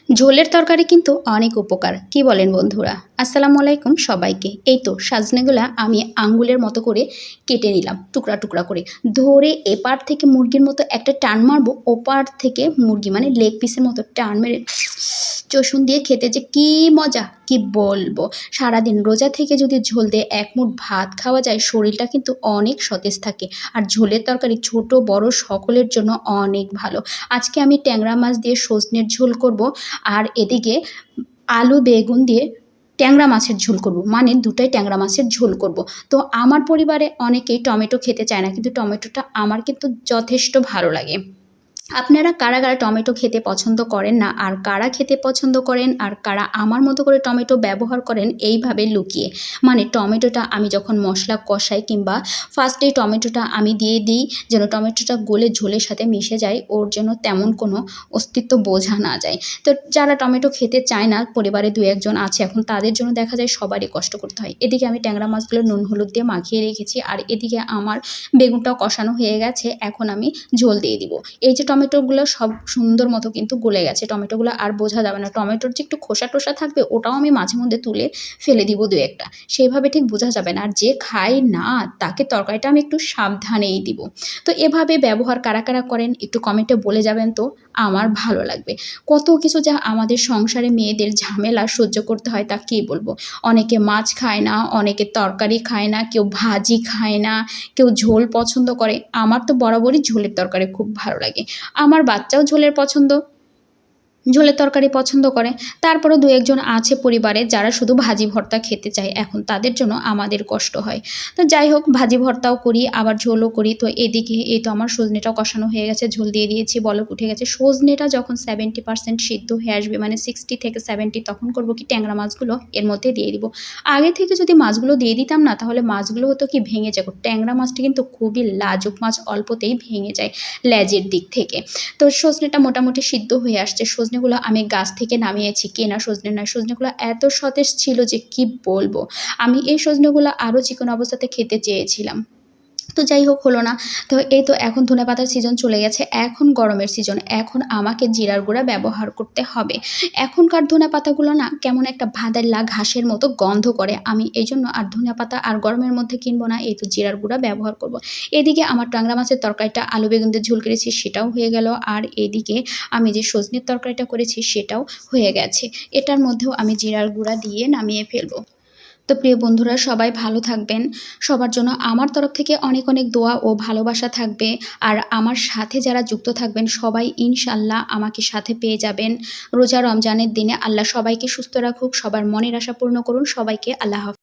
ঝোলের তরকারি কিন্তু অনেক উপকার, কি বলেন বন্ধুরা? আসসালামু আলাইকুম সবাইকে। এই তো সাজনেগুলা আমি আঙ্গুলের মতো করে কেটে নিলাম, টুকরা টুকরা করে ধরে এপার থেকে মুরগির মতো একটা টান মারবো, ওপার থেকে মুরগি মানে লেগ পিসের মতো টান মেরে চসুন দিয়ে খেতে যে কি মজা, কি বলবো। সারাদিন রোজা থেকে যদি ঝোল দিয়ে এক মুঠ ভাত খাওয়া যায়, শরীরটা কিন্তু অনেক সতেজ থাকে। আর ঝোলের তরকারি ছোট বড় সকলের জন্য অনেক ভালো। আজকে আমি ট্যাংরা মাছ দিয়ে সজনের ঝোল করব, আর এদিকে আলু বেগুন দিয়ে ট্যাংরা মাছের ঝোল করব, মানে দুটাই ট্যাংরা মাছের ঝোল করব। তো আমার পরিবারে অনেকেই টমেটো খেতে চায় না, কিন্তু টমেটোটা আমার কিন্তু যথেষ্ট ভালো লাগে। আপনারা কারা কারা টমেটো খেতে পছন্দ করেন না, আর কারা খেতে পছন্দ করেন, আর কারা আমার মতো করে টমেটো ব্যবহার করেন এইভাবে লুকিয়ে, মানে টমেটোটা আমি যখন মশলা কষাই কিংবা ফার্স্টেই টমেটোটা আমি দিয়ে দিই, যেন টমেটোটা গলে ঝোলের সাথে মিশে যায়, ওর জন্য তেমন কোনো অস্তিত্ব বোঝা না যায়। তো যারা টমেটো খেতে চায় না, পরিবারে দু একজন আছে, এখন তাদের জন্য দেখা যায় সবারই কষ্ট করতে হয়। এদিকে আমি ট্যাংরা মাছগুলো নুন হলুদ দিয়ে মাখিয়ে রেখেছি, আর এদিকে আমার বেগুনটাও কষানো হয়ে গেছে। এখন আমি ঝোল দিয়ে দিব। এই যে টমেটোগুলো সব সুন্দর মতো কিন্তু গলে গেছে, টমেটোগুলো আর বোঝা যাবে না। টমেটোর যে একটু খোসা টোসা থাকবে, ওটাও আমি মাঝে মধ্যে তুলে ফেলে দিব দু একটা, সেইভাবে ঠিক বোঝা যাবে না। আর যে খায় না তাকে তরকারিটা আমি একটু সাবধানেই দিব। তো এভাবে ব্যবহার কারা কারা করেন একটু কমেন্টে বলে যাবেন, তো আমার ভালো লাগবে। কত কিছু যা আমাদের সংসারে মেয়েদের ঝামেলা সহ্য করতে হয়, তা কী বলবো। অনেকে মাছ খায় না, অনেকে তরকারি খায় না, কেউ ভাজি খায় না, কেউ ঝোল পছন্দ করে। আমার তো বরাবরই ঝোলের তরকারি খুব ভালো লাগে। আমার বাচ্চাও ঝোলের তরকারি পছন্দ করে। তারপরেও দু একজন আছে পরিবারে যারা শুধু ভাজি ভর্তা খেতে চায়, এখন তাদের জন্য আমাদের কষ্ট হয়। তো যাই হোক, ভাজি ভর্তাও করি আবার ঝোলও করি। তো এদিকে এই তো আমার সজনেটাও কষানো হয়ে গেছে, ঝোল দিয়ে দিয়েছি, বলক উঠে গেছে। সজনেটা যখন 70% সিদ্ধ হয়ে আসবে, মানে 60 থেকে 70, তখন করব কি, ট্যাংরা মাছগুলো এর মধ্যে দিয়ে দিব। আগে থেকে যদি মাছগুলো দিয়ে দিতাম না, তাহলে মাছগুলো হতো কি ভেঙে যেত। ট্যাংরা মাছটা কিন্তু খুবই লাজুক মাছ, অল্পতেই ভেঙে যায় লেজের দিক থেকে। তো সজনেটা মোটামুটি সিদ্ধ হয়ে আসছে। সজনেগুলো আমি গাছ থেকে নামিয়েছি, কেনা সজনে নয়। সজনেগুলো এত সতেজ ছিল যে কি বলবো। আমি এই সজনেগুলো আরও চিকন অবস্থাতে খেতে চেয়েছিলাম, তো যাই হোক হলো না। তো এই তো এখন ধনেপাতার সিজন চলে গেছে, এখন গরমের সিজন, এখন আমাকে জিরার গুঁড়া ব্যবহার করতে হবে। এখনকার ধনেপাতাগুলো না কেমন একটা ভাদাল্লা ঘাসের মতো গন্ধ করে, আমি এই জন্য আর ধনেপাতা আর গরমের মধ্যে কিনবো না, এই তো জিরার গুঁড়া ব্যবহার করব। এদিকে আমার ট্যাংরা মাছের তরকারিটা আলু বেগুন দিয়ে ঝোল করেছি, সেটাও হয়ে গেল। আর এদিকে আমি যে সজনের তরকারিটা করেছি সেটাও হয়ে গেছে। এটার মধ্যেও আমি জিরার গুঁড়া দিয়ে নামিয়ে ফেলবো। তো প্রিয় বন্ধুরা, সবাই ভালো থাকবেন। সবার জন্য আমার তরফ থেকে অনেক অনেক দোয়া ও ভালোবাসা থাকবে। আর আমার সাথে যারা যুক্ত থাকবেন সবাই ইনশাল্লাহ আমাকে সাথে পেয়ে যাবেন। রোজা রমজানের দিনে আল্লাহ সবাইকে সুস্থ রাখুক, সবার মনের আশা পূর্ণ করুন। সবাইকে আল্লাহ হাফেজ।